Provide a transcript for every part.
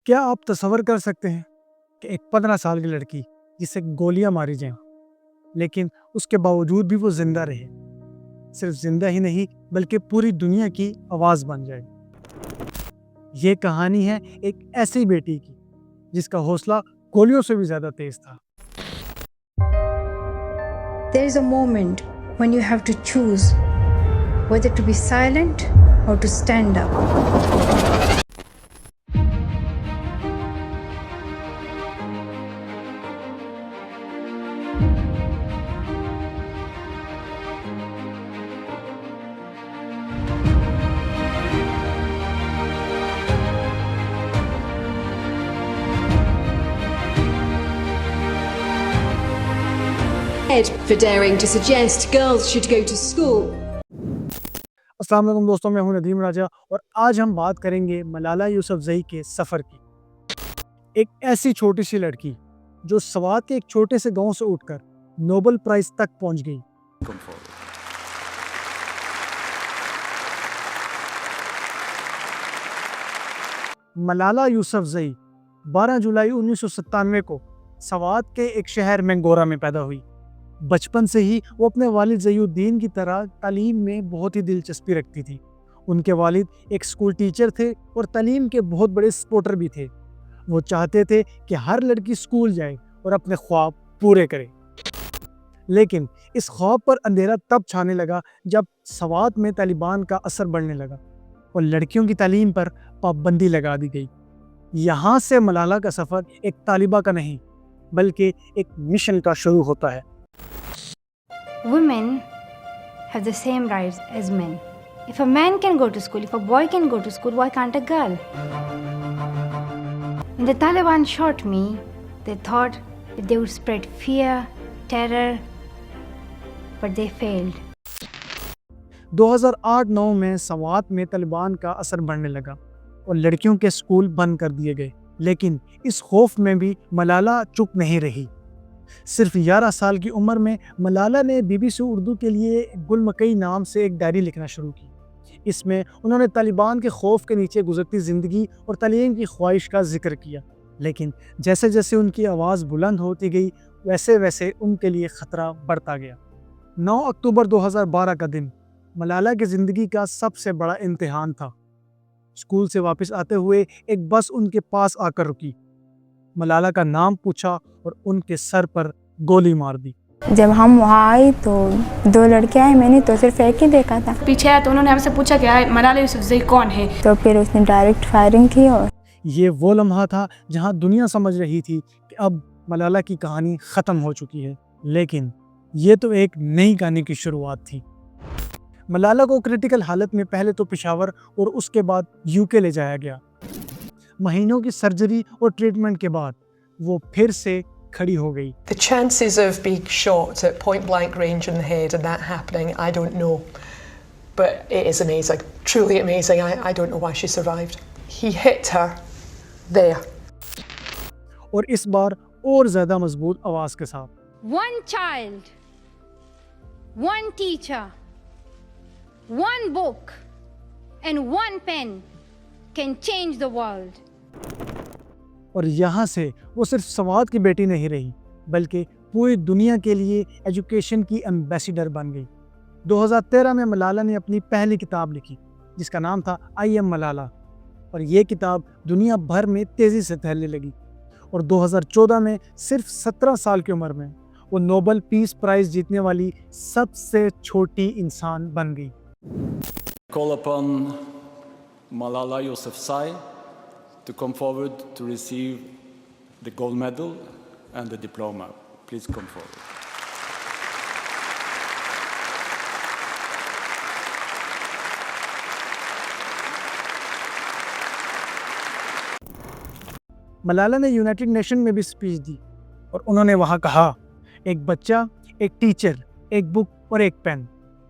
क्या आप तसव्वुर कर सकते हैं कि एक 15 साल की लड़की जिसे गोलियां मारी जाएं, लेकिन उसके बावजूद भी वो जिंदा रहे, सिर्फ जिंदा ही नहीं बल्कि पूरी दुनिया की आवाज़ बन जाए। ये कहानी है एक ऐसी बेटी की जिसका हौसला गोलियों से भी ज़्यादा तेज था। There is a moment when you have to choose whether to be silent or to stand up. For daring to suggest girls should go to school. अस्सलाम वालेकुम दोस्तों, मैं हूं नदीम राजा और आज हम बात करेंगे मलाला यूसुफजई के सफ़र की। एक ऐसी छोटी सी लड़की जो स्वात के एक छोटे से गांव से उठकर नोबेल प्राइज़ तक पहुंच गई। मलाला यूसुफजई 12 जुलाई 1997 को स्वात के एक शहर मैंगोरा में पैदा हुई। बचपन से ही वो अपने वालिद ज़हीउद्दीन की तरह तालीम में बहुत ही दिलचस्पी रखती थी। उनके वालिद एक स्कूल टीचर थे और तालीम के बहुत बड़े सपोर्टर भी थे। वो चाहते थे कि हर लड़की स्कूल जाए और अपने ख्वाब पूरे करे। लेकिन इस ख्वाब पर अंधेरा तब छाने लगा जब स्वात में तालिबान का असर बढ़ने लगा और लड़कियों की तालीम पर पाबंदी लगा दी गई। यहाँ से मलाला का सफ़र एक तालिबा का नहीं बल्कि एक मिशन का शुरू होता है। Women have the same rights as men. If a man can go to school, if a boy can go to school, why can't a girl? When the Taliban shot me, they thought that they would spread fear, terror, but they failed. 2008-9 में स्वात में तालिबान का असर बढ़ने लगा और लड़कियों के school बंद कर दिए गए। लेकिन इस खौफ में भी मलाला चुप नहीं रही। सिर्फ 11 साल की उम्र में मलाला ने BBC उर्दू के लिए गुल मकई नाम से एक डायरी लिखना शुरू की। इसमें उन्होंने तालिबान के खौफ के नीचे गुजरती ज़िंदगी और तालीम की ख्वाहिश का जिक्र किया। लेकिन जैसे जैसे उनकी आवाज़ बुलंद होती गई वैसे वैसे उनके लिए ख़तरा बढ़ता गया। 9 अक्टूबर 2012 का दिन मलाला की ज़िंदगी का सबसे बड़ा इम्तिहान था। स्कूल से वापस आते हुए एक बस उनके पास आकर रुकी। मलाला का नाम पूछा और उनके सर पर गोली मार दी। जब हम वहाँ आए तो 2 लड़के आए, मैंने तो सिर्फ एक ही देखा था। पीछे आया तो उन्होंने हमसे पूछा कि मलाला यूसुफजई कौन है, तो फिर उसने डायरेक्ट फायरिंग की और ये वो लम्हा था जहां दुनिया समझ रही थी कि अब मलाला की कहानी ख़त्म हो चुकी है। लेकिन ये तो एक नई कहानी की शुरुआत थी। मलाला को क्रिटिकल हालत में पहले तो पेशावर और उसके बाद UK ले जाया गया। महीनों की सर्जरी और ट्रीटमेंट के बाद वो फिर से खड़ी हो गई। The chances of being shot at point blank range in the head and that happening, I don't know. But it is amazing, truly amazing. I don't know why she survived. He hit her there. और इस बार और ज़्यादा मजबूत आवाज़ के साथ। One child, one teacher, one book and one pen can change the world. और यहाँ से वो सिर्फ स्वात की बेटी नहीं रही बल्कि पूरी दुनिया के लिए एजुकेशन की एम्बेसडर बन गई। 2013 में मलाला ने अपनी पहली किताब लिखी जिसका नाम था आई एम मलाला और ये किताब दुनिया भर में तेज़ी से फैलने लगी और 2014 में सिर्फ 17 साल की उम्र में वो नोबेल पीस प्राइज़ जीतने वाली सबसे छोटी इंसान बन गई। Call upon Malala Yousafzai to come forward to receive the gold medal and the diploma. Please come forward. Malala ने यूनाइटेड नेशन में भी स्पीच दी और उन्होंने वहाँ कहा, एक बच्चा, एक टीचर, एक बुक और एक पेन,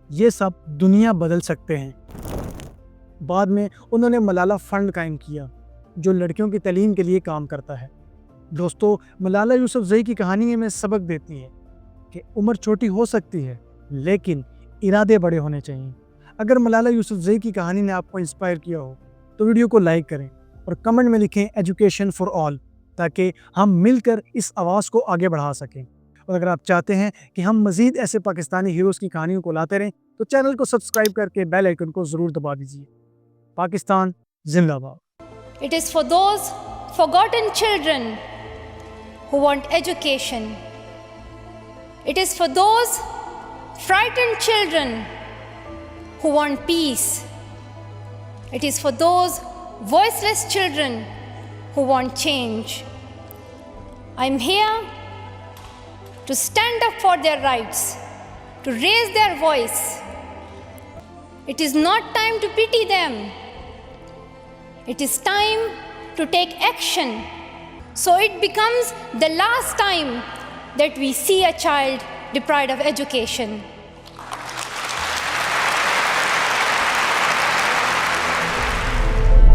ये सब दुनिया बदल सकते हैं। बाद में उन्होंने मलाला फ़ंड कायम किया जो लड़कियों की तालीम के लिए काम करता है। दोस्तों, मलाला यूसुफजई की कहानी हमें सबक देती है कि उम्र छोटी हो सकती है लेकिन इरादे बड़े होने चाहिए। अगर मलाला यूसुफजई की कहानी ने आपको इंस्पायर किया हो तो वीडियो को लाइक करें और कमेंट में लिखें एजुकेशन फॉर ऑल, ताकि हम मिलकर इस आवाज़ को आगे बढ़ा सकें। और अगर आप चाहते हैं कि हम मज़ीद ऐसे पाकिस्तानी हीरोज़ की कहानियों को लाते रहें तो चैनल को सब्सक्राइब करके बेल आइकन को ज़रूर दबा दीजिए। पाकिस्तान जिंदाबाद। It is for those forgotten children who want education. It is for those frightened children who want peace. It is for those voiceless children who want change. I'm here to stand up for their rights, to raise their voice. It is not time to pity them. It is time to take action, so it becomes the last time that we see a child deprived of education.